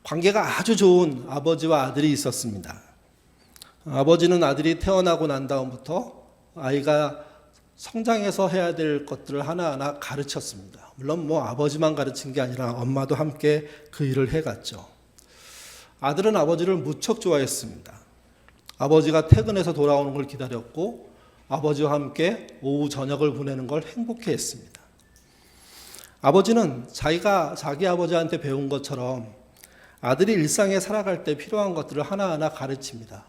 관계가 아주 좋은 아버지와 아들이 있었습니다. 아버지는 아들이 태어나고 난 다음부터 아이가 성장해서 해야 될 것들을 하나하나 가르쳤습니다. 물론 아버지만 가르친 게 아니라 엄마도 함께 그 일을 해갔죠. 아들은 아버지를 무척 좋아했습니다. 아버지가 퇴근해서 돌아오는 걸 기다렸고 아버지와 함께 오후 저녁을 보내는 걸 행복해했습니다. 아버지는 자기 아버지한테 배운 것처럼 아들이 일상에 살아갈 때 필요한 것들을 하나하나 가르칩니다.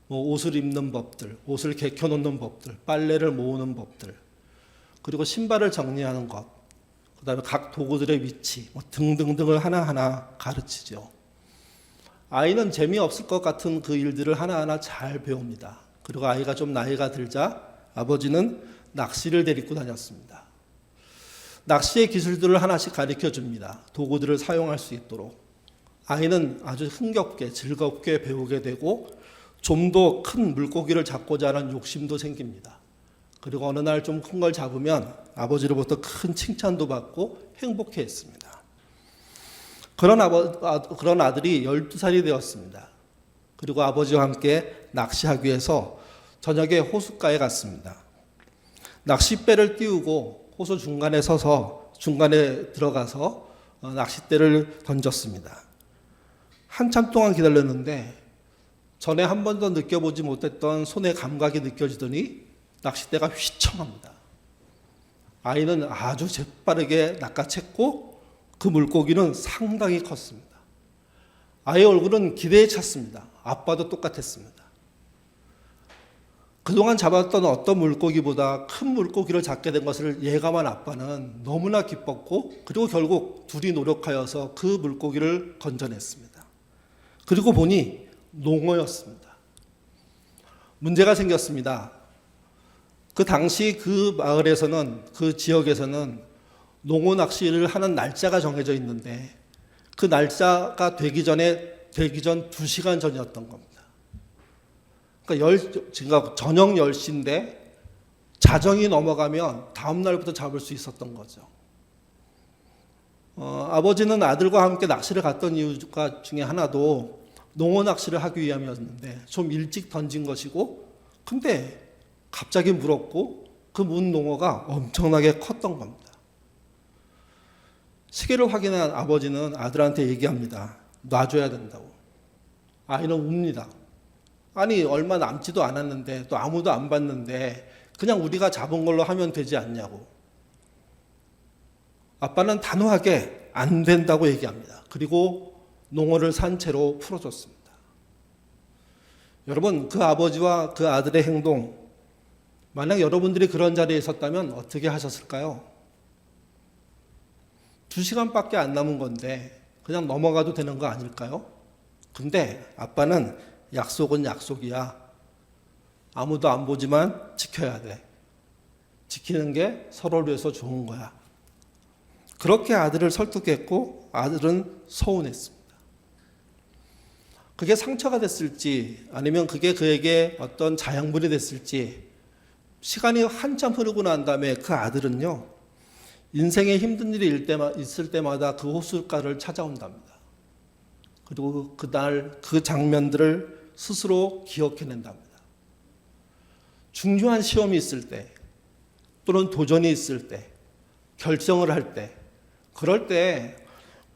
옷을 입는 법들, 옷을 개켜놓는 법들, 빨래를 모으는 법들, 그리고 신발을 정리하는 것, 그 다음에 각 도구들의 위치 등등등을 하나하나 가르치죠. 아이는 재미없을 것 같은 그 일들을 하나하나 잘 배웁니다. 그리고 아이가 좀 나이가 들자 아버지는 낚시를 데리고 다녔습니다. 낚시의 기술들을 하나씩 가르쳐 줍니다. 도구들을 사용할 수 있도록. 아이는 아주 흥겹게 즐겁게 배우게 되고 좀 더 큰 물고기를 잡고자 하는 욕심도 생깁니다. 그리고 어느 날 좀 큰 걸 잡으면 아버지로부터 큰 칭찬도 받고 행복해했습니다. 그런 아들이 12살이 되었습니다. 그리고 아버지와 함께 낚시하기 위해서 저녁에 호숫가에 갔습니다. 낚싯배를 띄우고 호수 중간에 서서 중간에 들어가서 낚싯대를 던졌습니다. 한참 동안 기다렸는데 전에 한 번도 느껴보지 못했던 손의 감각이 느껴지더니 낚싯대가 휘청합니다. 아이는 아주 재빠르게 낚아챘고 그 물고기는 상당히 컸습니다. 아이의 얼굴은 기대에 찼습니다. 아빠도 똑같았습니다. 그동안 잡았던 어떤 물고기보다 큰 물고기를 잡게 된 것을 예감한 아빠는 너무나 기뻤고 그리고 결국 둘이 노력하여서 그 물고기를 건져냈습니다. 그리고 보니 농어였습니다. 문제가 생겼습니다. 그 당시 그 마을에서는, 그 지역에서는 농어 낚시를 하는 날짜가 정해져 있는데 그 날짜가 되기 전 2시간 전이었던 겁니다. 그러니까 저녁 10시인데 자정이 넘어가면 다음 날부터 잡을 수 있었던 거죠. 아버지는 아들과 함께 낚시를 갔던 이유 중에 하나도 농어 낚시를 하기 위함이었는데 좀 일찍 던진 것이고 근데 갑자기 물었고 그 문 농어가 엄청나게 컸던 겁니다. 시계를 확인한 아버지는 아들한테 얘기합니다. 놔줘야 된다고. 아이는 웁니다. 아니 얼마 남지도 않았는데 또 아무도 안 봤는데 그냥 우리가 잡은 걸로 하면 되지 않냐고. 아빠는 단호하게 안 된다고 얘기합니다. 그리고 농어를 산 채로 풀어줬습니다. 여러분, 그 아버지와 그 아들의 행동, 만약 여러분들이 그런 자리에 있었다면 어떻게 하셨을까요? 2시간밖에 안 남은 건데 그냥 넘어가도 되는 거 아닐까요? 근데 아빠는 약속은 약속이야. 아무도 안 보지만 지켜야 돼. 지키는 게 서로를 위해서 좋은 거야. 그렇게 아들을 설득했고 아들은 서운했습니다. 그게 상처가 됐을지 아니면 그게 그에게 어떤 자양분이 됐을지 시간이 한참 흐르고 난 다음에 그 아들은요 인생에 힘든 일이 있을 때마다 그 호숫가를 찾아온답니다. 그리고 그날 그 장면들을 스스로 기억해낸답니다. 중요한 시험이 있을 때 또는 도전이 있을 때 결정을 할 때 그럴 때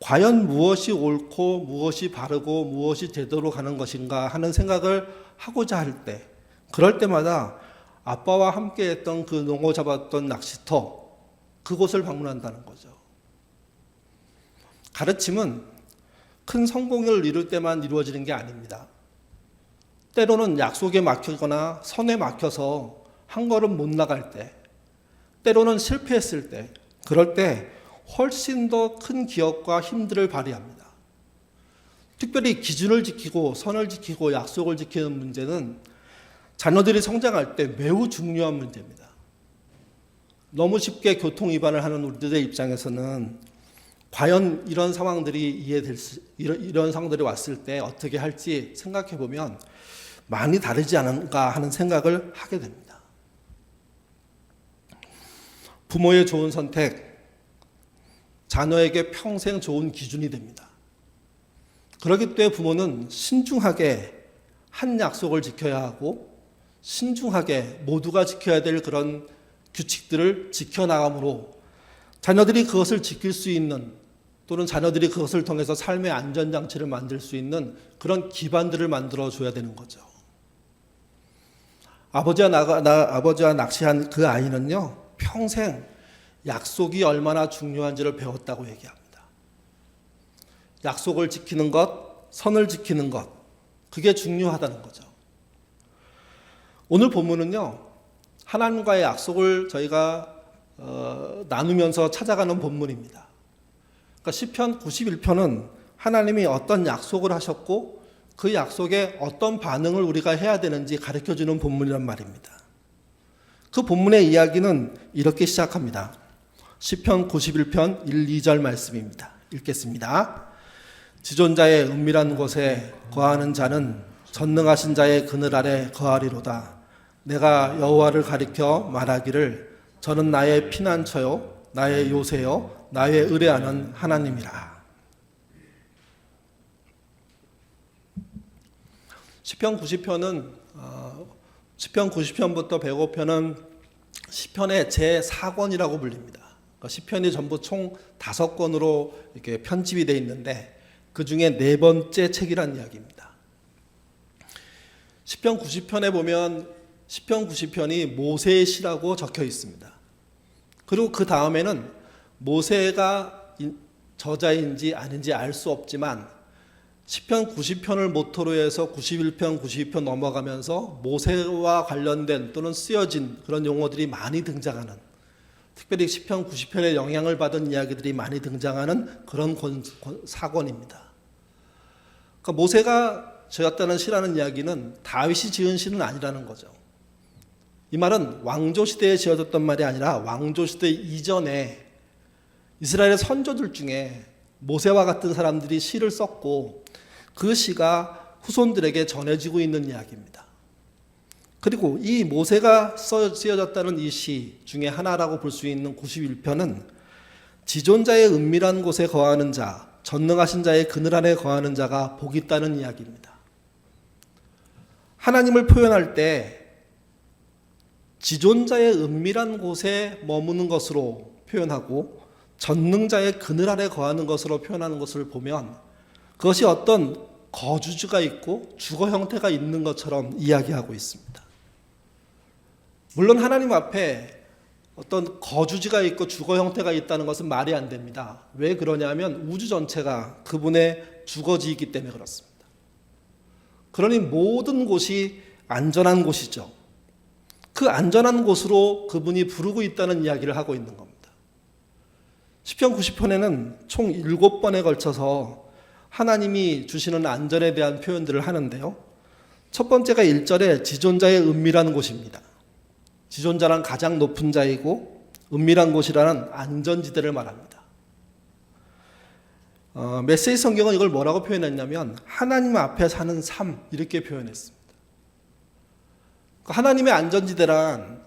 과연 무엇이 옳고 무엇이 바르고 무엇이 제대로 가는 것인가 하는 생각을 하고자 할 때 그럴 때마다 아빠와 함께 했던 그 농어 잡았던 낚시터 그곳을 방문한다는 거죠. 가르침은 큰 성공을 이룰 때만 이루어지는 게 아닙니다. 때로는 약속에 막히거나 선에 막혀서 한 걸음 못 나갈 때 때로는 실패했을 때 그럴 때 훨씬 더 큰 기억과 힘들을 발휘합니다. 특별히 기준을 지키고 선을 지키고 약속을 지키는 문제는 자녀들이 성장할 때 매우 중요한 문제입니다. 너무 쉽게 교통 위반을 하는 우리들의 입장에서는 과연 이런 상황들이 이런 상황들이 왔을 때 어떻게 할지 생각해 보면 많이 다르지 않은가 하는 생각을 하게 됩니다. 부모의 좋은 선택, 자녀에게 평생 좋은 기준이 됩니다. 그렇기 때문에 부모는 신중하게 한 약속을 지켜야 하고 신중하게 모두가 지켜야 될 그런 규칙들을 지켜나감으로 자녀들이 그것을 지킬 수 있는 또는 자녀들이 그것을 통해서 삶의 안전장치를 만들 수 있는 그런 기반들을 만들어줘야 되는 거죠. 아버지와 낚시한 그 아이는요, 평생 약속이 얼마나 중요한지를 배웠다고 얘기합니다. 약속을 지키는 것, 선을 지키는 것, 그게 중요하다는 거죠. 오늘 본문은요, 하나님과의 약속을 저희가 나누면서 찾아가는 본문입니다. 그러니까 시편 91편은 하나님이 어떤 약속을 하셨고 그 약속에 어떤 반응을 우리가 해야 되는지 가르쳐주는 본문이란 말입니다. 그 본문의 이야기는 이렇게 시작합니다. 시편 91편 1, 2절 말씀입니다. 읽겠습니다. 지존자의 은밀한 곳에 거하는 자는 전능하신 자의 그늘 아래 거하리로다. 내가 여호와를 가리켜 말하기를 저는 나의 피난처요 나의 요새요 나의 의뢰하는 하나님이라. 시편 90편은 시편 90편부터 105편은 시편의 제4권이라고 불립니다. 그러니까 시편이 전부 총 5권으로 이렇게 편집이 되어 있는데 그 중에 4번째 책이란 이야기입니다. 시편 90편에 보면 시편 90편이 모세의 시라고 적혀 있습니다. 그리고 그 다음에는 모세가 저자인지 아닌지 알 수 없지만 시편 90편을 모토로 해서 91편, 92편 넘어가면서 모세와 관련된 또는 쓰여진 그런 용어들이 많이 등장하는, 특별히 시편 90편의 영향을 받은 이야기들이 많이 등장하는 그런 사권입니다. 그러니까 모세가 지었다는 시라는 이야기는 다윗이 지은 시는 아니라는 거죠. 이 말은 왕조 시대에 지어졌던 말이 아니라 왕조 시대 이전에 이스라엘의 선조들 중에 모세와 같은 사람들이 시를 썼고 그 시가 후손들에게 전해지고 있는 이야기입니다. 그리고 이 모세가 쓰여졌다는 이 시 중에 하나라고 볼 수 있는 91편은 지존자의 은밀한 곳에 거하는 자, 전능하신 자의 그늘 안에 거하는 자가 복이 있다는 이야기입니다. 하나님을 표현할 때 지존자의 은밀한 곳에 머무는 것으로 표현하고 전능자의 그늘 아래 거하는 것으로 표현하는 것을 보면 그것이 어떤 거주지가 있고 주거 형태가 있는 것처럼 이야기하고 있습니다. 물론 하나님 앞에 어떤 거주지가 있고 주거 형태가 있다는 것은 말이 안 됩니다. 왜 그러냐면 우주 전체가 그분의 주거지이기 때문에 그렇습니다. 그러니 모든 곳이 안전한 곳이죠. 그 안전한 곳으로 그분이 부르고 있다는 이야기를 하고 있는 겁니다. 시편 90편에는 총 7번에 걸쳐서 하나님이 주시는 안전에 대한 표현들을 하는데요. 첫 번째가 1절에 지존자의 은밀한 곳입니다. 지존자란 가장 높은 자이고 은밀한 곳이라는 안전지대를 말합니다. 메시지 성경은 이걸 뭐라고 표현했냐면 하나님 앞에 사는 삶 이렇게 표현했습니다. 하나님의 안전지대란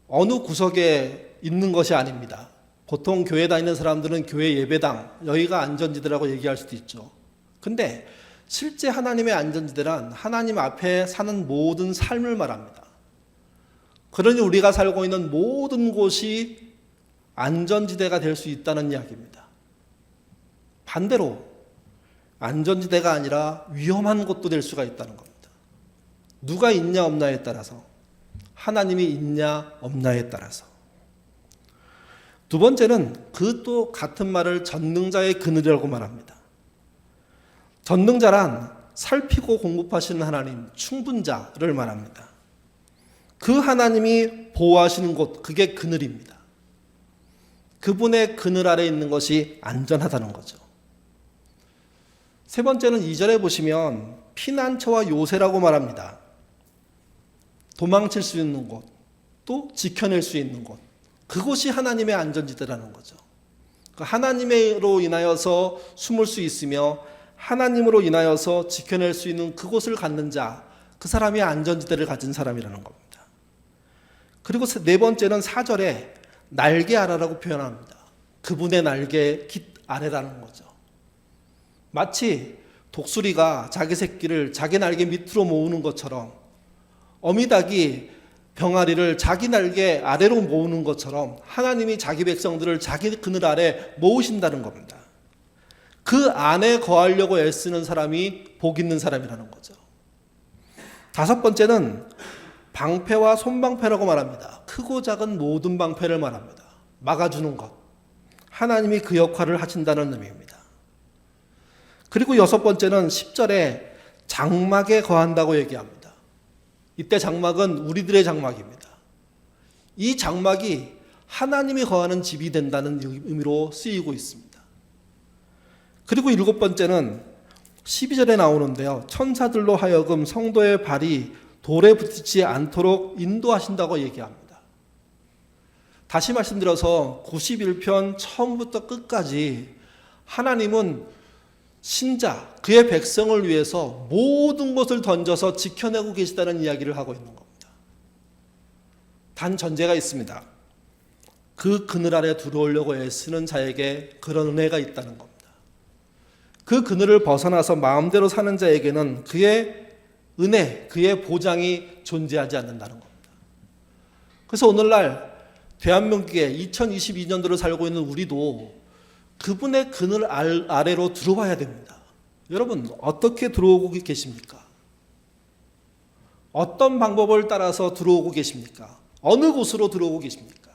어느 구석에 있는 것이 아닙니다. 보통 교회 다니는 사람들은 교회 예배당 여기가 안전지대라고 얘기할 수도 있죠. 근데 실제 하나님의 안전지대란 하나님 앞에 사는 모든 삶을 말합니다. 그러니 우리가 살고 있는 모든 곳이 안전지대가 될 수 있다는 이야기입니다. 반대로 안전지대가 아니라 위험한 곳도 될 수가 있다는 겁니다. 누가 있냐 없냐에 따라서, 하나님이 있냐 없냐에 따라서. 두 번째는 그 또 같은 말을 전능자의 그늘이라고 말합니다. 전능자란 살피고 공급하시는 하나님, 충분자를 말합니다. 그 하나님이 보호하시는 곳, 그게 그늘입니다. 그분의 그늘 아래 있는 것이 안전하다는 거죠. 세 번째는 2절에 보시면 피난처와 요새라고 말합니다. 도망칠 수 있는 곳, 또 지켜낼 수 있는 곳, 그곳이 하나님의 안전지대라는 거죠. 하나님으로 인하여서 숨을 수 있으며 하나님으로 인하여서 지켜낼 수 있는 그곳을 갖는 자, 그 사람이 안전지대를 가진 사람이라는 겁니다. 그리고 네 번째는 4절에 날개 아래라고 표현합니다. 그분의 날개 깃 아래라는 거죠. 마치 독수리가 자기 새끼를 자기 날개 밑으로 모으는 것처럼, 어미닭이 병아리를 자기 날개 아래로 모으는 것처럼 하나님이 자기 백성들을 자기 그늘 아래 모으신다는 겁니다. 그 안에 거하려고 애쓰는 사람이 복 있는 사람이라는 거죠. 다섯 번째는 방패와 손방패라고 말합니다. 크고 작은 모든 방패를 말합니다. 막아주는 것. 하나님이 그 역할을 하신다는 의미입니다. 그리고 여섯 번째는 10절에 장막에 거한다고 얘기합니다. 이때 장막은 우리들의 장막입니다. 이 장막이 하나님이 거하는 집이 된다는 의미로 쓰이고 있습니다. 그리고 일곱 번째는 12절에 나오는데요. 천사들로 하여금 성도의 발이 돌에 붙이지 않도록 인도하신다고 얘기합니다. 다시 말씀드려서 91편 처음부터 끝까지 하나님은 신자, 그의 백성을 위해서 모든 것을 던져서 지켜내고 계시다는 이야기를 하고 있는 겁니다. 단 전제가 있습니다. 그 그늘 아래 들어오려고 애쓰는 자에게 그런 은혜가 있다는 겁니다. 그 그늘을 벗어나서 마음대로 사는 자에게는 그의 은혜, 그의 보장이 존재하지 않는다는 겁니다. 그래서 오늘날 대한민국에 2022년도를 살고 있는 우리도 그분의 그늘 아래로 들어와야 됩니다. 여러분, 어떻게 들어오고 계십니까? 어떤 방법을 따라서 들어오고 계십니까? 어느 곳으로 들어오고 계십니까?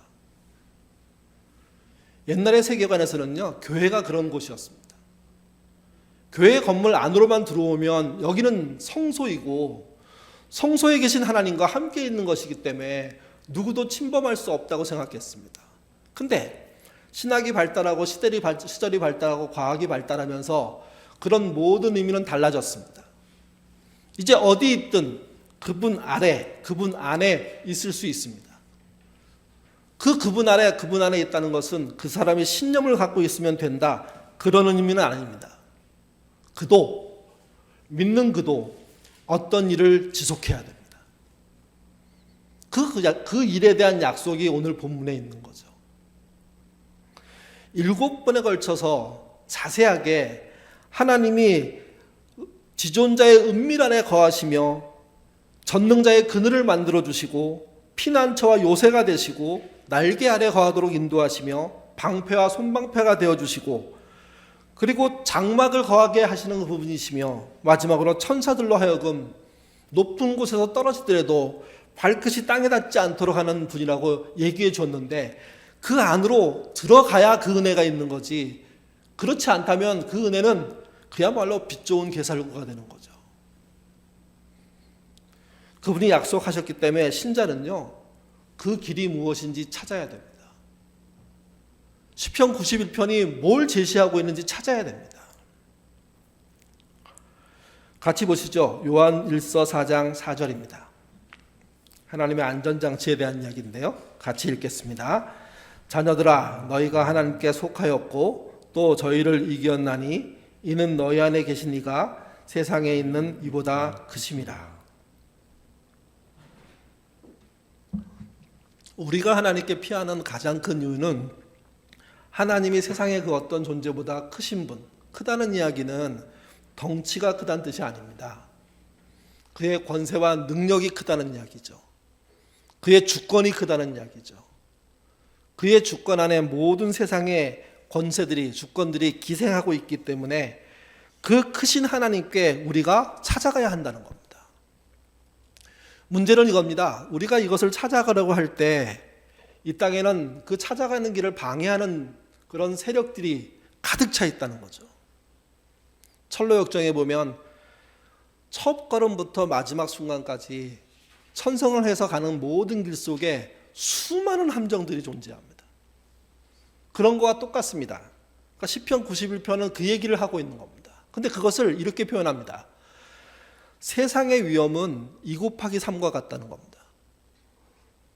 옛날의 세계관에서는요, 교회가 그런 곳이었습니다. 교회 건물 안으로만 들어오면 여기는 성소이고 성소에 계신 하나님과 함께 있는 것이기 때문에 누구도 침범할 수 없다고 생각했습니다. 근데 신학이 발달하고 시절이 발달하고 과학이 발달하면서 그런 모든 의미는 달라졌습니다. 이제 어디 있든 그분 아래, 그분 안에 있을 수 있습니다. 그분 안에 있다는 것은 그 사람이 신념을 갖고 있으면 된다, 그런 의미는 아닙니다. 믿는 그도 어떤 일을 지속해야 됩니다. 그 일에 대한 약속이 오늘 본문에 있는 거죠. 7번에 걸쳐서 자세하게 하나님이 지존자의 은밀 안에 거하시며 전능자의 그늘을 만들어 주시고 피난처와 요새가 되시고 날개 아래 거하도록 인도하시며 방패와 손방패가 되어 주시고 그리고 장막을 거하게 하시는 부분이시며 마지막으로 천사들로 하여금 높은 곳에서 떨어지더라도 발끝이 땅에 닿지 않도록 하는 분이라고 얘기해 줬는데 그 안으로 들어가야 그 은혜가 있는 거지, 그렇지 않다면 그 은혜는 그야말로 빛 좋은 개살구가 되는 거죠. 그분이 약속하셨기 때문에 신자는요, 그 길이 무엇인지 찾아야 됩니다. 시편 91편이 뭘 제시하고 있는지 찾아야 됩니다. 같이 보시죠. 요한 1서 4장 4절입니다. 하나님의 안전장치에 대한 이야기인데요. 같이 읽겠습니다. 자녀들아, 너희가 하나님께 속하였고 또 저희를 이겼나니 이는 너희 안에 계신 이가 세상에 있는 이보다 크심이라. 우리가 하나님께 피하는 가장 큰 이유는 하나님이 세상의 그 어떤 존재보다 크신 분, 크다는 이야기는 덩치가 크다는 뜻이 아닙니다. 그의 권세와 능력이 크다는 이야기죠. 그의 주권이 크다는 이야기죠. 그의 주권 안에 모든 세상의 권세들이, 주권들이 기생하고 있기 때문에 그 크신 하나님께 우리가 찾아가야 한다는 겁니다. 문제는 이겁니다. 우리가 이것을 찾아가려고 할 때 이 땅에는 그 찾아가는 길을 방해하는 그런 세력들이 가득 차 있다는 거죠. 철로역정에 보면 첫 걸음부터 마지막 순간까지 천성을 해서 가는 모든 길 속에 수많은 함정들이 존재합니다. 그런 거와 똑같습니다. 그러니까 시편 91편은 그 얘기를 하고 있는 겁니다. 근데 그것을 이렇게 표현합니다. 세상의 위험은 2 곱하기 3과 같다는 겁니다.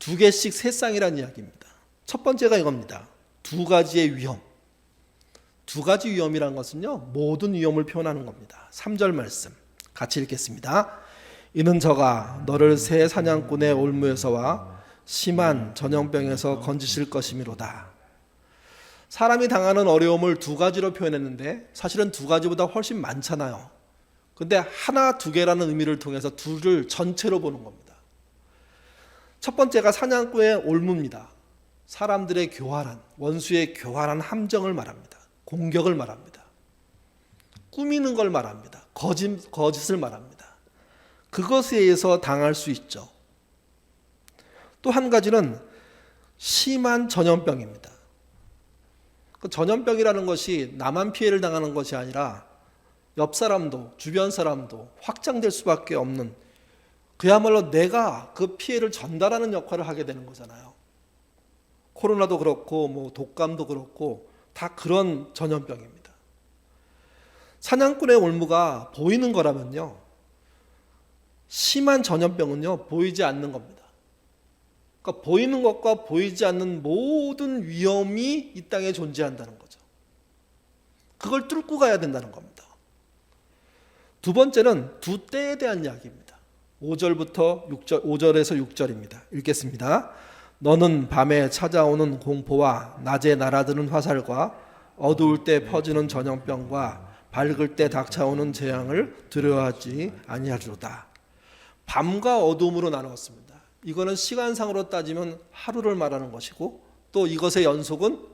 2개씩 세 쌍이라는 이야기입니다. 첫 번째가 이겁니다. 2가지의 위험. 2가지 위험이라는 것은요, 모든 위험을 표현하는 겁니다. 3절 말씀 같이 읽겠습니다. 이는 저가 너를 새 사냥꾼의 올무에서와 심한 전염병에서 건지실 것이미로다. 사람이 당하는 어려움을 2가지로 표현했는데 사실은 2가지보다 훨씬 많잖아요. 근데 하나, 두 개라는 의미를 통해서 둘을 전체로 보는 겁니다. 첫 번째가 사냥꾼의 올무입니다. 사람들의 교활한, 원수의 교활한 함정을 말합니다. 공격을 말합니다. 꾸미는 걸 말합니다. 거짓을 말합니다. 그것에 의해서 당할 수 있죠. 또 한 가지는 심한 전염병입니다. 그 전염병이라는 것이 나만 피해를 당하는 것이 아니라 옆 사람도 주변 사람도 확장될 수밖에 없는, 그야말로 내가 그 피해를 전달하는 역할을 하게 되는 거잖아요. 코로나도 그렇고 뭐 독감도 그렇고 다 그런 전염병입니다. 사냥꾼의 올무가 보이는 거라면요, 심한 전염병은요 보이지 않는 겁니다. 그러니까 보이는 것과 보이지 않는 모든 위험이 이 땅에 존재한다는 거죠. 그걸 뚫고 가야 된다는 겁니다. 두 번째는 두 때에 대한 이야기입니다. 5절에서 6절입니다. 읽겠습니다. 너는 밤에 찾아오는 공포와 낮에 날아드는 화살과 어두울 때 퍼지는 전염병과 밝을 때 닥쳐오는 재앙을 두려워하지 아니하리로다. 밤과 어둠으로 나누었습니다. 이거는 시간상으로 따지면 하루를 말하는 것이고, 또 이것의 연속은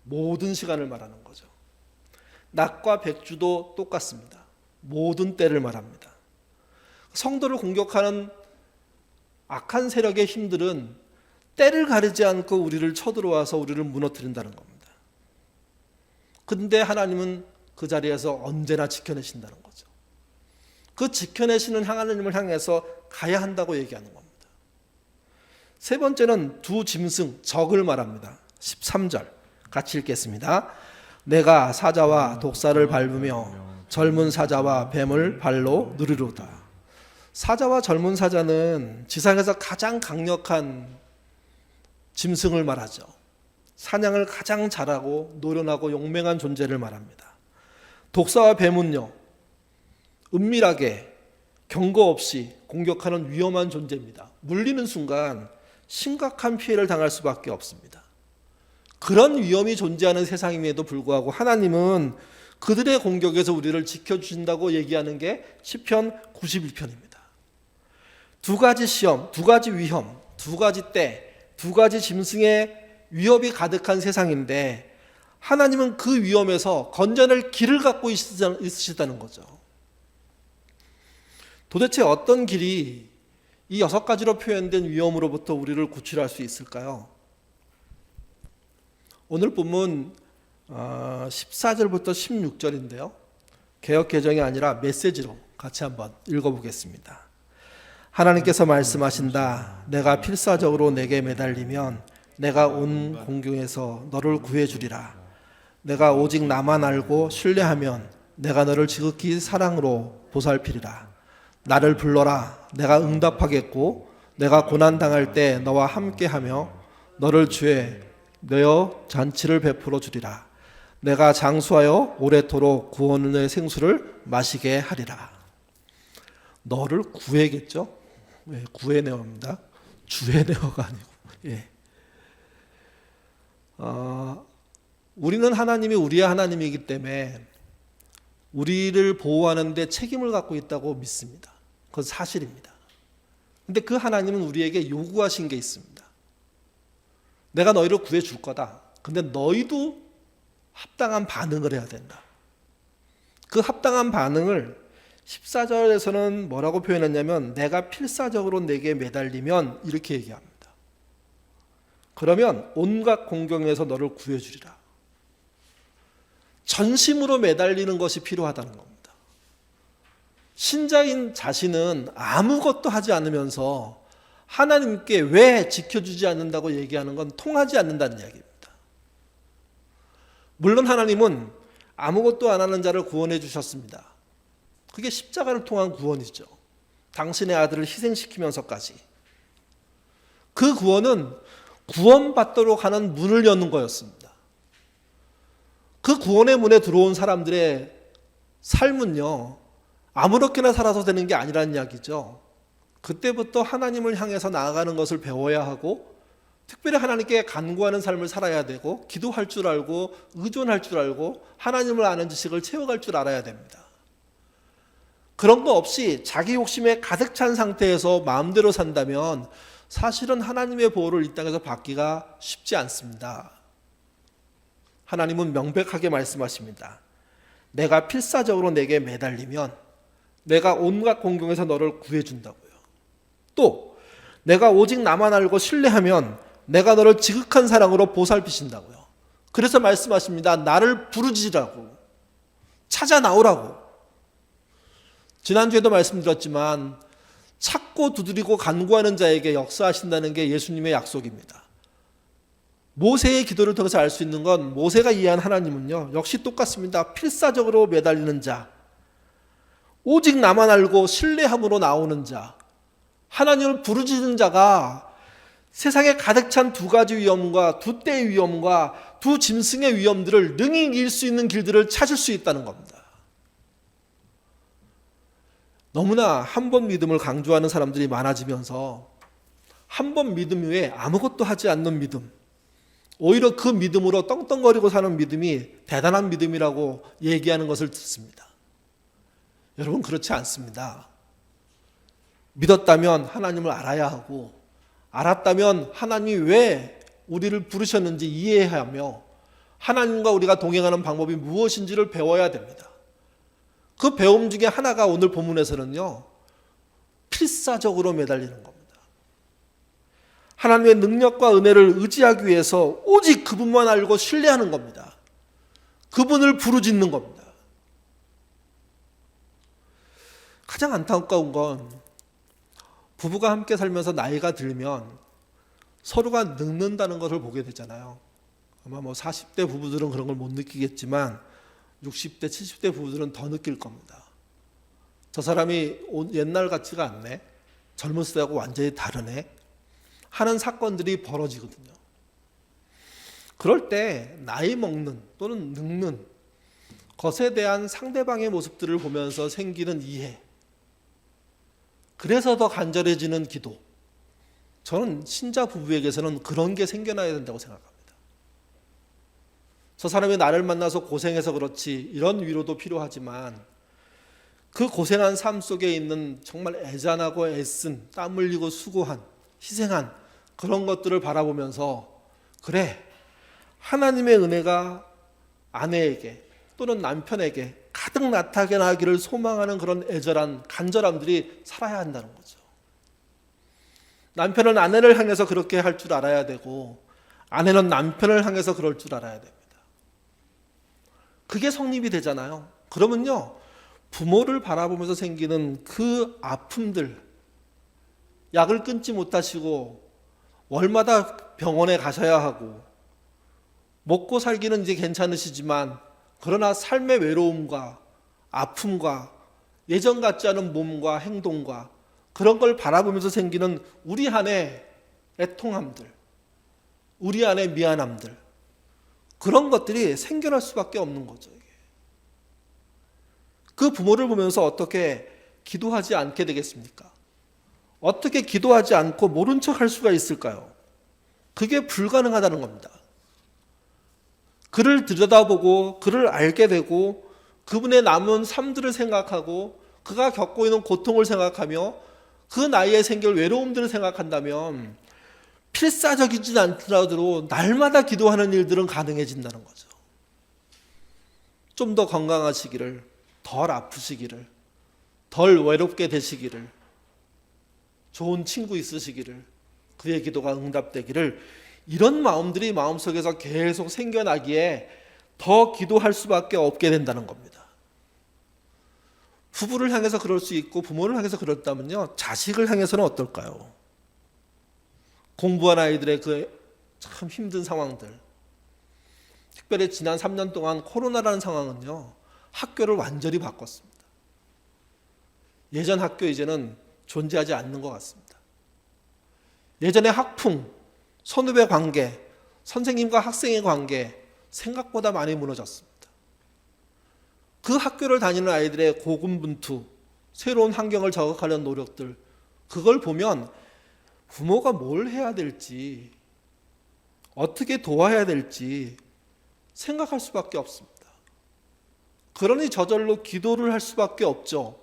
모든 시간을 말하는 거죠. 낮과 백주도 똑같습니다. 모든 때를 말합니다. 성도를 공격하는 악한 세력의 힘들은 때를 가리지 않고 우리를 쳐들어와서 우리를 무너뜨린다는 겁니다. 근데 하나님은 그 자리에서 언제나 지켜내신다는 거죠. 그 지켜내시는 하나님을 향해서 가야 한다고 얘기하는 겁니다. 세 번째는 두 짐승, 적을 말합니다. 13절 같이 읽겠습니다. 내가 사자와 독사를 밟으며 젊은 사자와 뱀을 발로 누르리로다. 사자와 젊은 사자는 지상에서 가장 강력한 짐승을 말하죠. 사냥을 가장 잘하고 노련하고 용맹한 존재를 말합니다. 독사와 뱀은요, 은밀하게 경고 없이 공격하는 위험한 존재입니다. 물리는 순간 심각한 피해를 당할 수밖에 없습니다. 그런 위험이 존재하는 세상임에도 불구하고 하나님은 그들의 공격에서 우리를 지켜주신다고 얘기하는 게 시편 91편입니다. 두 가지 시험, 두 가지 위험, 두 가지 때, 두 가지 짐승의 위협이 가득한 세상인데 하나님은 그 위험에서 건져낼 길을 갖고 있으시다는 거죠. 도대체 어떤 길이 이 6가지로 표현된 위험으로부터 우리를 구출할 수 있을까요? 오늘 본문 14절부터 16절인데요. 개역 개정이 아니라 메시지로 같이 한번 읽어보겠습니다. 하나님께서 말씀하신다. 내가 필사적으로 내게 매달리면 내가 온 공경에서 너를 구해주리라. 내가 오직 나만 알고 신뢰하면 내가 너를 지극히 사랑으로 보살피리라. 나를 불러라. 내가 응답하겠고 내가 고난당할 때 너와 함께하며 너를 주에 내어 잔치를 베풀어 주리라. 내가 장수하여 오래도록 구원의 생수를 마시게 하리라. 너를 구해겠죠? 네, 구해내어입니다. 주해내어가 아니고. 예. 우리는 하나님이 우리의 하나님이기 때문에 우리를 보호하는 데 책임을 갖고 있다고 믿습니다. 그건 사실입니다. 근데 그 하나님은 우리에게 요구하신 게 있습니다. 내가 너희를 구해줄 거다. 근데 너희도 합당한 반응을 해야 된다. 그 합당한 반응을 14절에서는 뭐라고 표현했냐면 내가 필사적으로 내게 매달리면 이렇게 얘기합니다. 그러면 온갖 공경에서 너를 구해주리라. 전심으로 매달리는 것이 필요하다는 겁니다. 신자인 자신은 아무것도 하지 않으면서 하나님께 왜 지켜주지 않는다고 얘기하는 건 통하지 않는다는 이야기입니다. 물론 하나님은 아무것도 안 하는 자를 구원해 주셨습니다. 그게 십자가를 통한 구원이죠. 당신의 아들을 희생시키면서까지. 그 구원은 구원받도록 하는 문을 여는 거였습니다. 그 구원의 문에 들어온 사람들의 삶은요, 아무렇게나 살아서 되는 게 아니라는 이야기죠. 그때부터 하나님을 향해서 나아가는 것을 배워야 하고, 특별히 하나님께 간구하는 삶을 살아야 되고, 기도할 줄 알고, 의존할 줄 알고, 하나님을 아는 지식을 채워갈 줄 알아야 됩니다. 그런 거 없이 자기 욕심에 가득 찬 상태에서 마음대로 산다면 사실은 하나님의 보호를 이 땅에서 받기가 쉽지 않습니다. 하나님은 명백하게 말씀하십니다. 내가 필사적으로 내게 매달리면 내가 온갖 공경에서 너를 구해준다고요. 또 내가 오직 나만 알고 신뢰하면 내가 너를 지극한 사랑으로 보살피신다고요. 그래서 말씀하십니다. 나를 부르짖으라고, 찾아 나오라고. 지난주에도 말씀드렸지만 찾고 두드리고 간구하는 자에게 역사하신다는 게 예수님의 약속입니다. 모세의 기도를 통해서 알 수 있는 건 모세가 이해한 하나님은요, 역시 똑같습니다. 필사적으로 매달리는 자, 오직 나만 알고 신뢰함으로 나오는 자, 하나님을 부르짖는 자가 세상에 가득 찬 두 가지 위험과 두 때의 위험과 두 짐승의 위험들을 능히 이길 수 있는 길들을 찾을 수 있다는 겁니다. 너무나 한 번 믿음을 강조하는 사람들이 많아지면서 한 번 믿음 외에 아무것도 하지 않는 믿음, 오히려 그 믿음으로 떵떵거리고 사는 믿음이 대단한 믿음이라고 얘기하는 것을 듣습니다. 여러분, 그렇지 않습니다. 믿었다면 하나님을 알아야 하고, 알았다면 하나님이 왜 우리를 부르셨는지 이해하며 하나님과 우리가 동행하는 방법이 무엇인지를 배워야 됩니다. 그 배움 중에 하나가 오늘 본문에서는요, 필사적으로 매달리는 겁니다. 하나님의 능력과 은혜를 의지하기 위해서 오직 그분만 알고 신뢰하는 겁니다. 그분을 부르짖는 겁니다. 가장 안타까운 건 부부가 함께 살면서 나이가 들면 서로가 늙는다는 것을 보게 되잖아요. 아마 40대 부부들은 그런 걸 못 느끼겠지만 60대, 70대 부부들은 더 느낄 겁니다. 저 사람이 옛날 같지가 않네, 젊었을 때하고 완전히 다르네 하는 사건들이 벌어지거든요. 그럴 때 나이 먹는 또는 늙는 것에 대한 상대방의 모습들을 보면서 생기는 이해, 그래서 더 간절해지는 기도, 저는 신자 부부에게서는 그런 게 생겨나야 된다고 생각합니다. 저 사람이 나를 만나서 고생해서 그렇지 이런 위로도 필요하지만 그 고생한 삶 속에 있는 정말 애잔하고 애쓴, 땀 흘리고 수고한, 희생한 그런 것들을 바라보면서 그래, 하나님의 은혜가 아내에게 또는 남편에게 가득 나타나기를 소망하는 그런 애절한 간절함들이 살아야 한다는 거죠. 남편은 아내를 향해서 그렇게 할 줄 알아야 되고 아내는 남편을 향해서 그럴 줄 알아야 됩니다. 그게 성립이 되잖아요. 그러면요, 부모를 바라보면서 생기는 그 아픔들, 약을 끊지 못하시고 월마다 병원에 가셔야 하고 먹고 살기는 이제 괜찮으시지만 그러나 삶의 외로움과 아픔과 예전 같지 않은 몸과 행동과 그런 걸 바라보면서 생기는 우리 안에 애통함들, 우리 안에 미안함들, 그런 것들이 생겨날 수밖에 없는 거죠. 그 부모를 보면서 어떻게 기도하지 않게 되겠습니까? 어떻게 기도하지 않고 모른 척 할 수가 있을까요? 그게 불가능하다는 겁니다. 그를 들여다보고 그를 알게 되고 그분의 남은 삶들을 생각하고 그가 겪고 있는 고통을 생각하며 그 나이에 생길 외로움들을 생각한다면 필사적이지 않더라도 날마다 기도하는 일들은 가능해진다는 거죠. 좀 더 건강하시기를, 덜 아프시기를, 덜 외롭게 되시기를, 좋은 친구 있으시기를, 그의 기도가 응답되기를, 이런 마음들이 마음속에서 계속 생겨나기에 더 기도할 수밖에 없게 된다는 겁니다. 부부를 향해서 그럴 수 있고 부모를 향해서 그렇다면요, 자식을 향해서는 어떨까요? 공부한 아이들의 그 참 힘든 상황들, 특별히 지난 3년 동안 코로나라는 상황은요, 학교를 완전히 바꿨습니다. 예전 학교 이제는 존재하지 않는 것 같습니다. 예전에 학풍, 선후배 관계, 선생님과 학생의 관계 생각보다 많이 무너졌습니다. 그 학교를 다니는 아이들의 고군분투, 새로운 환경을 적응하려는 노력들, 그걸 보면 부모가 뭘 해야 될지, 어떻게 도와야 될지 생각할 수밖에 없습니다. 그러니 저절로 기도를 할 수밖에 없죠.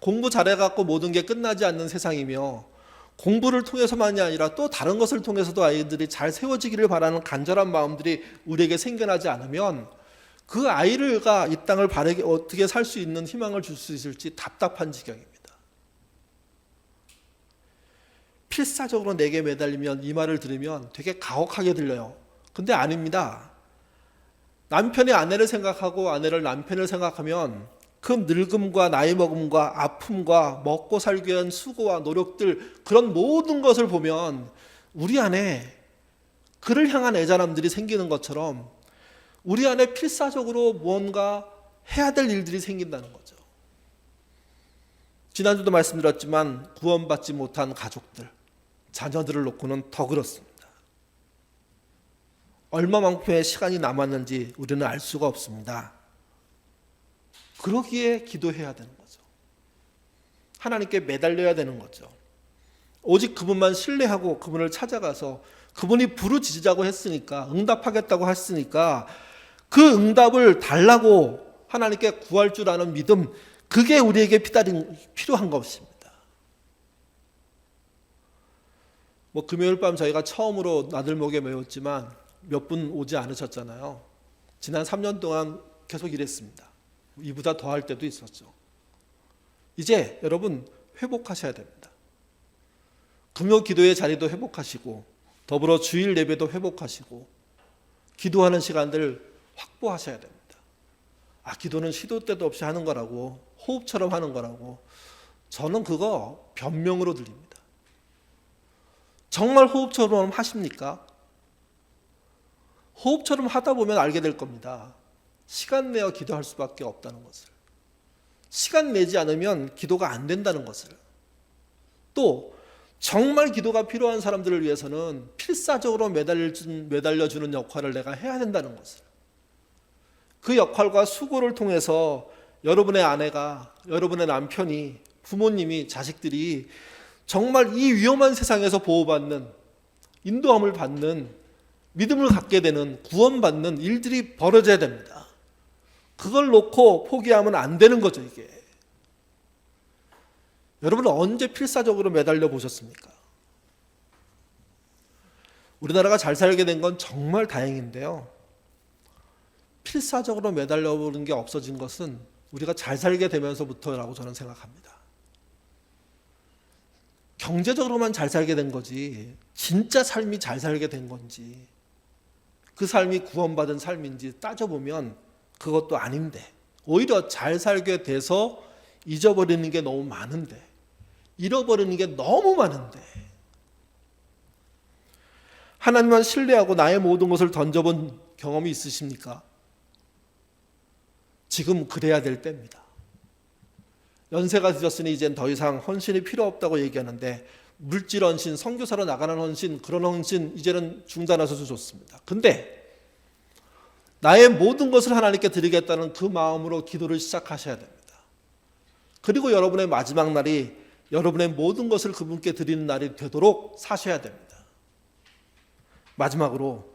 공부 잘해갖고 모든 게 끝나지 않는 세상이며 공부를 통해서만이 아니라 또 다른 것을 통해서도 아이들이 잘 세워지기를 바라는 간절한 마음들이 우리에게 생겨나지 않으면 그 아이가 이 땅을 바르게 어떻게 살 수 있는 희망을 줄 수 있을지 답답한 지경입니다. 필사적으로 내게 매달리면 이 말을 들으면 되게 가혹하게 들려요. 근데 아닙니다. 남편이 아내를 생각하고 아내를 남편을 생각하면 그 늙음과 나이 먹음과 아픔과 먹고 살기 위한 수고와 노력들, 그런 모든 것을 보면 우리 안에 그를 향한 애잔함들이 생기는 것처럼 우리 안에 필사적으로 무언가 해야 될 일들이 생긴다는 거죠. 지난주도 말씀드렸지만 구원받지 못한 가족들, 자녀들을 놓고는 더 그렇습니다. 얼마만큼의 시간이 남았는지 우리는 알 수가 없습니다. 그러기에 기도해야 되는 거죠. 하나님께 매달려야 되는 거죠. 오직 그분만 신뢰하고 그분을 찾아가서 그분이 부르짖으자고 했으니까, 응답하겠다고 했으니까 그 응답을 달라고 하나님께 구할 줄 아는 믿음, 그게 우리에게 필요한 것입니다. 금요일 밤 저희가 처음으로 나들목에 모였지만 몇 분 오지 않으셨잖아요. 지난 3년 동안 계속 일했습니다. 이보다 더 할 때도 있었죠. 이제 여러분 회복하셔야 됩니다. 금요 기도의 자리도 회복하시고 더불어 주일 예배도 회복하시고 기도하는 시간들 확보하셔야 됩니다. 기도는 시도 때도 없이 하는 거라고, 호흡처럼 하는 거라고, 저는 그거 변명으로 들립니다. 정말 호흡처럼 하십니까? 호흡처럼 하다 보면 알게 될 겁니다. 시간 내어 기도할 수밖에 없다는 것을. 시간 내지 않으면 기도가 안 된다는 것을. 또 정말 기도가 필요한 사람들을 위해서는 필사적으로 매달려주는 역할을 내가 해야 된다는 것을. 그 역할과 수고를 통해서 여러분의 아내가, 여러분의 남편이, 부모님이, 자식들이 정말 이 위험한 세상에서 보호받는, 인도함을 받는, 믿음을 갖게 되는, 구원받는 일들이 벌어져야 됩니다. 그걸 놓고 포기하면 안 되는 거죠, 이게. 여러분은 언제 필사적으로 매달려 보셨습니까? 우리나라가 잘 살게 된 건 정말 다행인데요. 필사적으로 매달려 보는 게 없어진 것은 우리가 잘 살게 되면서부터라고 저는 생각합니다. 경제적으로만 잘 살게 된 거지, 진짜 삶이 잘 살게 된 건지, 그 삶이 구원받은 삶인지 따져보면 그것도 아닌데, 오히려 잘 살게 돼서 잊어버리는 게 너무 많은데, 잃어버리는 게 너무 많은데, 하나님만 신뢰하고 나의 모든 것을 던져본 경험이 있으십니까? 지금 그래야 될 때입니다. 연세가 드셨으니 이젠 더 이상 헌신이 필요 없다고 얘기하는데, 물질 헌신, 선교사로 나가는 헌신, 그런 헌신 이제는 중단하셔도 좋습니다. 근데 나의 모든 것을 하나님께 드리겠다는 그 마음으로 기도를 시작하셔야 됩니다. 그리고 여러분의 마지막 날이 여러분의 모든 것을 그분께 드리는 날이 되도록 사셔야 됩니다. 마지막으로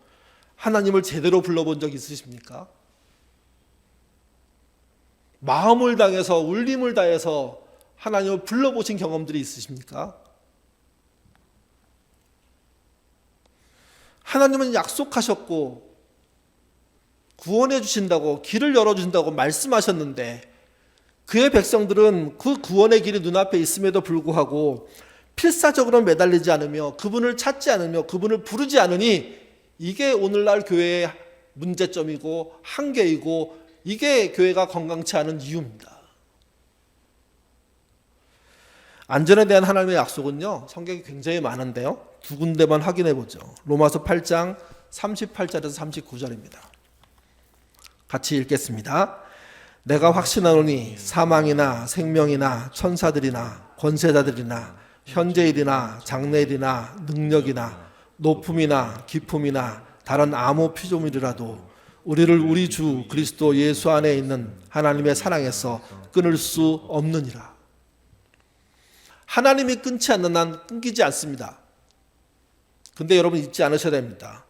하나님을 제대로 불러본 적 있으십니까? 마음을 다해서, 울림을 다해서 하나님을 불러보신 경험들이 있으십니까? 하나님은 약속하셨고 구원해 주신다고, 길을 열어주신다고 말씀하셨는데 그의 백성들은 그 구원의 길이 눈앞에 있음에도 불구하고 필사적으로 매달리지 않으며 그분을 찾지 않으며 그분을 부르지 않으니, 이게 오늘날 교회의 문제점이고 한계이고 이게 교회가 건강치 않은 이유입니다. 안전에 대한 하나님의 약속은요, 성경이 굉장히 많은데요, 두 군데만 확인해 보죠. 로마서 8장 38절에서 39절입니다. 같이 읽겠습니다. 내가 확신하노니 사망이나 생명이나 천사들이나 권세자들이나 현재일이나 장래일이나 능력이나 높음이나 깊음이나 다른 아무 피조물이라도 우리를 우리 주 그리스도 예수 안에 있는 하나님의 사랑에서 끊을 수 없느니라. 하나님이 끊지 않는 한 끊기지 않습니다. 근데 여러분 잊지 않으셔야 됩니다.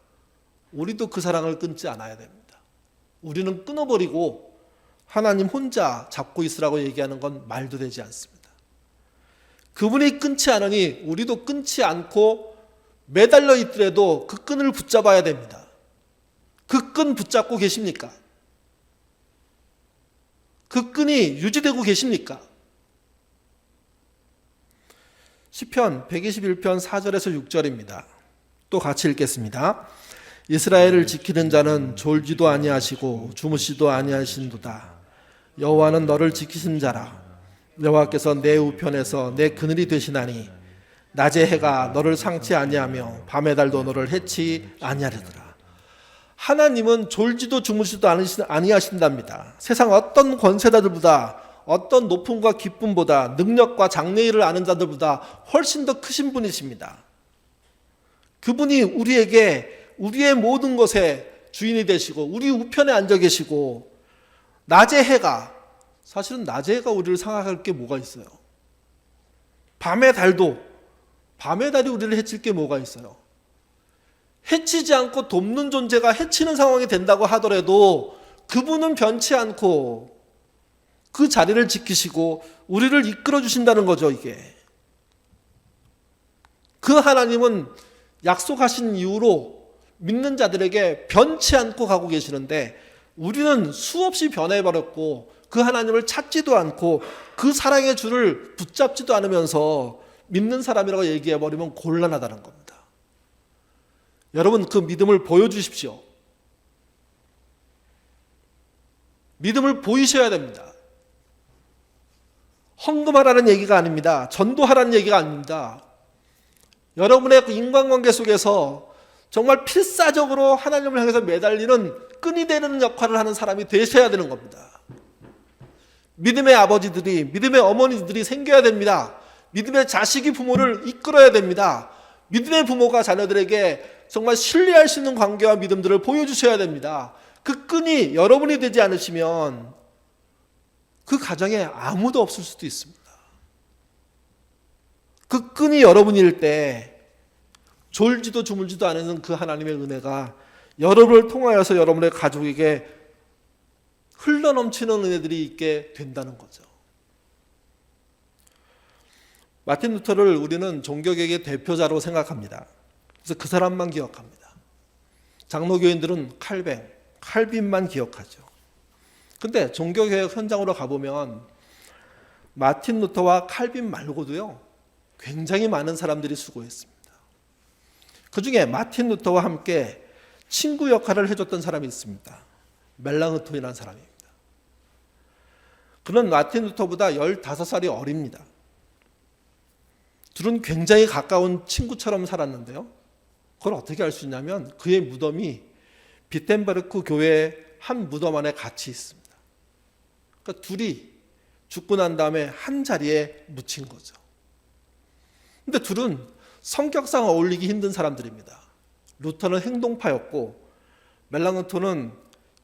우리도 그 사랑을 끊지 않아야 됩니다. 우리는 끊어버리고 하나님 혼자 잡고 있으라고 얘기하는 건 말도 되지 않습니다. 그분이 끊지 않으니 우리도 끊지 않고 매달려 있더라도 그 끈을 붙잡아야 됩니다. 그 끈 붙잡고 계십니까? 그 끈이 유지되고 계십니까? 시편 121편 4절에서 6절입니다. 또 같이 읽겠습니다. 이스라엘을 지키는 자는 졸지도 아니하시고 주무시도 아니하신도다. 여호와는 너를 지키신 자라. 여호와께서 내 우편에서 내 그늘이 되시나니 낮의 해가 너를 상치 아니하며 밤의 달도 너를 해치 아니하리더라. 하나님은 졸지도 주무시도 아니하신답니다. 세상 어떤 권세자들보다, 어떤 높음과 기쁨보다, 능력과 장래일을 아는 자들보다 훨씬 더 크신 분이십니다. 그분이 우리에게 우리의 모든 것의 주인이 되시고 우리 우편에 앉아 계시고, 낮의 해가, 사실은 낮의 해가 우리를 상할 게 뭐가 있어요? 밤의 달이 우리를 해칠 게 뭐가 있어요? 해치지 않고 돕는 존재가 해치는 상황이 된다고 하더라도 그분은 변치 않고 그 자리를 지키시고 우리를 이끌어 주신다는 거죠. 이게 그 하나님은 약속하신 이후로 믿는 자들에게 변치 않고 가고 계시는데, 우리는 수없이 변해버렸고 그 하나님을 찾지도 않고 그 사랑의 줄을 붙잡지도 않으면서 믿는 사람이라고 얘기해버리면 곤란하다는 겁니다. 여러분, 그 믿음을 보여주십시오. 믿음을 보이셔야 됩니다. 헌금하라는 얘기가 아닙니다. 전도하라는 얘기가 아닙니다. 여러분의 그 인간관계 속에서 정말 필사적으로 하나님을 향해서 매달리는 끈이 되는 역할을 하는 사람이 되셔야 되는 겁니다. 믿음의 아버지들이, 믿음의 어머니들이 생겨야 됩니다. 믿음의 자식이 부모를 이끌어야 됩니다. 믿음의 부모가 자녀들에게 정말 신뢰할 수 있는 관계와 믿음들을 보여주셔야 됩니다. 그 끈이 여러분이 되지 않으시면 그 가정에 아무도 없을 수도 있습니다. 그 끈이 여러분일 때 졸지도 주물지도 않는 그 하나님의 은혜가 여러분을 통하여서 여러분의 가족에게 흘러넘치는 은혜들이 있게 된다는 거죠. 마틴 루터를 우리는 종교개혁의 대표자로 생각합니다. 그래서 그 사람만 기억합니다. 장로교인들은 칼빈만 기억하죠. 근데 종교개혁 현장으로 가보면 마틴 루터와 칼빈 말고도요, 굉장히 많은 사람들이 수고했습니다. 그 중에 마틴 루터와 함께 친구 역할을 해줬던 사람이 있습니다. 멜랑흐톤이라는 사람입니다. 그는 마틴 루터보다 15살이 어립니다. 둘은 굉장히 가까운 친구처럼 살았는데요. 그걸 어떻게 알 수 있냐면 그의 무덤이 비텐베르크 교회의 한 무덤 안에 같이 있습니다. 그러니까 둘이 죽고 난 다음에 한 자리에 묻힌 거죠. 근데 둘은 성격상 어울리기 힘든 사람들입니다. 루터는 행동파였고 멜랑흐톤은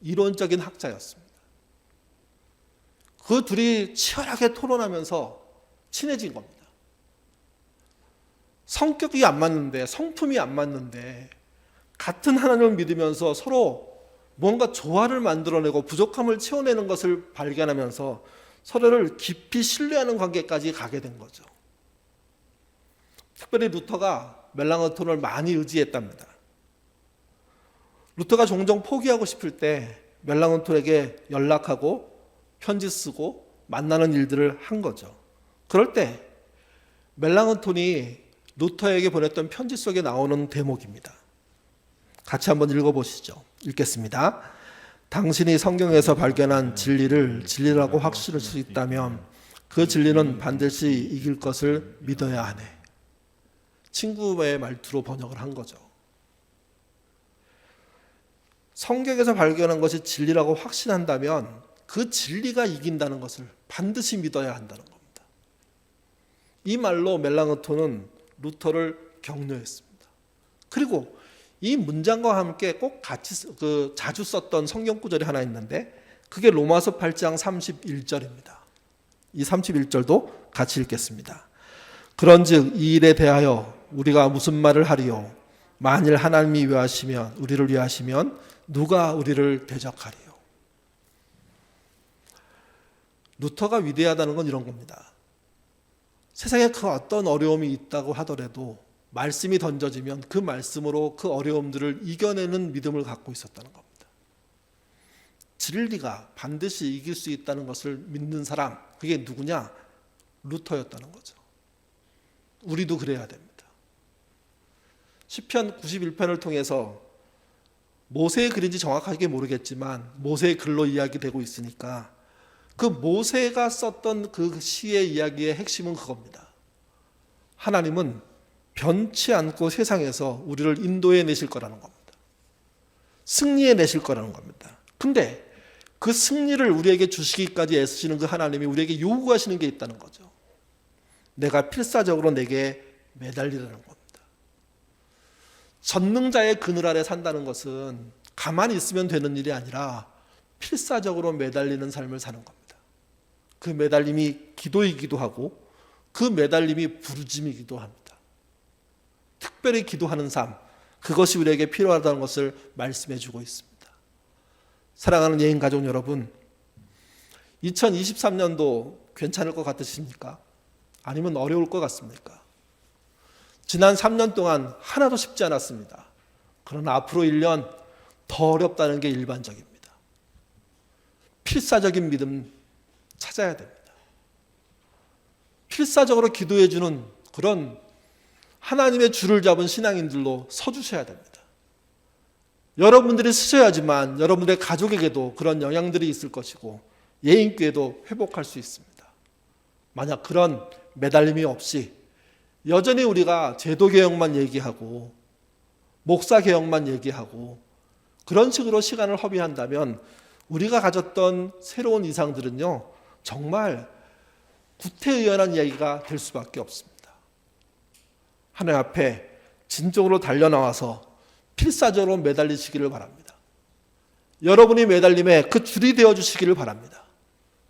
이론적인 학자였습니다. 그 둘이 치열하게 토론하면서 친해진 겁니다. 성격이 안 맞는데, 성품이 안 맞는데 같은 하나님을 믿으면서 서로 뭔가 조화를 만들어내고 부족함을 채워내는 것을 발견하면서 서로를 깊이 신뢰하는 관계까지 가게 된 거죠. 특별히 루터가 멜랑흐톤을 많이 의지했답니다. 루터가 종종 포기하고 싶을 때 멜랑흐톤에게 연락하고 편지 쓰고 만나는 일들을 한 거죠. 그럴 때 멜랑흐톤이 루터에게 보냈던 편지 속에 나오는 대목입니다. 같이 한번 읽어보시죠. 읽겠습니다. 당신이 성경에서 발견한 진리를 진리라고 확신할 수 있다면 그 진리는 반드시 이길 것을 믿어야 하네. 친구의 말투로 번역을 한 거죠. 성경에서 발견한 것이 진리라고 확신한다면 그 진리가 이긴다는 것을 반드시 믿어야 한다는 겁니다. 이 말로 멜랑흐톤은 루터를 격려했습니다. 그리고 이 문장과 함께 꼭 같이 자주 썼던 성경 구절이 하나 있는데 그게 로마서 8장 31절입니다. 이 31절도 같이 읽겠습니다. 그런즉 이 일에 대하여 우리가 무슨 말을 하리요? 만일 하나님이 위하시면 우리를 위하시면 누가 우리를 대적하리요? 루터가 위대하다는 건 이런 겁니다. 세상에 그 어떤 어려움이 있다고 하더라도 말씀이 던져지면 그 말씀으로 그 어려움들을 이겨내는 믿음을 갖고 있었다는 겁니다. 진리가 반드시 이길 수 있다는 것을 믿는 사람, 그게 누구냐? 루터였다는 거죠. 우리도 그래야 됩니다. 시편 91편을 통해서 모세의 글인지 정확하게 모르겠지만 모세의 글로 이야기되고 있으니까 그 모세가 썼던 그 시의 이야기의 핵심은 그겁니다. 하나님은 변치 않고 세상에서 우리를 인도해 내실 거라는 겁니다. 승리해 내실 거라는 겁니다. 근데 그 승리를 우리에게 주시기까지 애쓰시는 그 하나님이 우리에게 요구하시는 게 있다는 거죠. 내가 필사적으로 내게 매달리라는 겁니다. 전능자의 그늘 아래 산다는 것은 가만히 있으면 되는 일이 아니라 필사적으로 매달리는 삶을 사는 겁니다. 그 매달림이 기도이기도 하고 그 매달림이 부르짐이기도 합니다. 특별히 기도하는 삶, 그것이 우리에게 필요하다는 것을 말씀해 주고 있습니다. 사랑하는 예인 가족 여러분, 2023년도 괜찮을 것 같으십니까? 아니면 어려울 것 같습니까? 지난 3년 동안 하나도 쉽지 않았습니다. 그러나 앞으로 1년 더 어렵다는 게 일반적입니다. 필사적인 믿음 찾아야 됩니다. 필사적으로 기도해 주는 그런 하나님의 줄을 잡은 신앙인들로 서주셔야 됩니다. 여러분들이 쓰셔야지만 여러분들의 가족에게도 그런 영향들이 있을 것이고 예인교회도 회복할 수 있습니다. 만약 그런 매달림이 없이 여전히 우리가 제도개혁만 얘기하고 목사개혁만 얘기하고 그런 식으로 시간을 허비한다면 우리가 가졌던 새로운 이상들은요, 정말 구태의연한 이야기가 될 수밖에 없습니다. 하나님 앞에 진정으로 달려나와서 필사적으로 매달리시기를 바랍니다. 여러분이 매달림에 그 줄이 되어주시기를 바랍니다.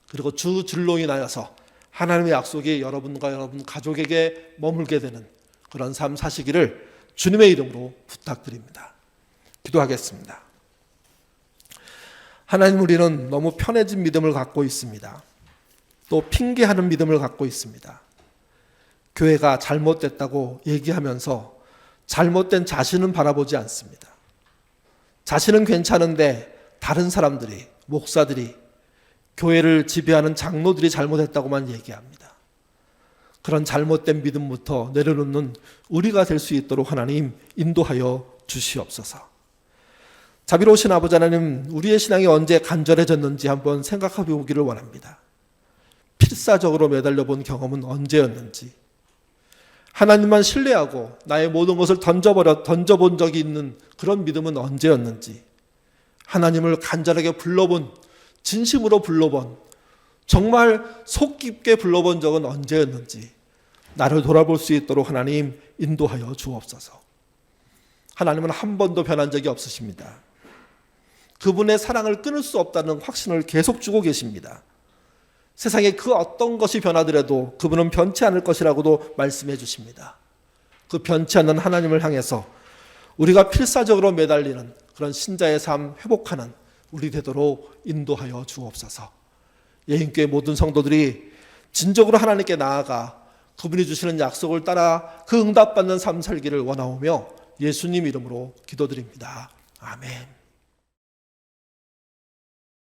그리고 주 줄로 인하여서 하나님의 약속이 여러분과 여러분 가족에게 머물게 되는 그런 삶 사시기를 주님의 이름으로 부탁드립니다. 기도하겠습니다. 하나님, 우리는 너무 편해진 믿음을 갖고 있습니다. 또 핑계하는 믿음을 갖고 있습니다. 교회가 잘못됐다고 얘기하면서 잘못된 자신은 바라보지 않습니다. 자신은 괜찮은데 다른 사람들이, 목사들이, 교회를 지배하는 장로들이 잘못했다고만 얘기합니다. 그런 잘못된 믿음부터 내려놓는 우리가 될 수 있도록 하나님 인도하여 주시옵소서. 자비로우신 아버지 하나님, 우리의 신앙이 언제 간절해졌는지 한번 생각해 보기를 원합니다. 필사적으로 매달려 본 경험은 언제였는지, 하나님만 신뢰하고 나의 모든 것을 던져본 적이 있는 그런 믿음은 언제였는지, 하나님을 간절하게 불러본, 진심으로 불러본, 정말 속 깊게 불러본 적은 언제였는지 나를 돌아볼 수 있도록 하나님 인도하여 주옵소서. 하나님은 한 번도 변한 적이 없으십니다. 그분의 사랑을 끊을 수 없다는 확신을 계속 주고 계십니다. 세상에 그 어떤 것이 변하더라도 그분은 변치 않을 것이라고도 말씀해 주십니다. 그 변치 않는 하나님을 향해서 우리가 필사적으로 매달리는 그런 신자의 삶 회복하는 우리 되도록 인도하여 주옵소서. 예인교회 모든 성도들이 진정으로 하나님께 나아가 그분이 주시는 약속을 따라 그 응답받는 삶 살기를 원하오며 예수님 이름으로 기도드립니다. 아멘.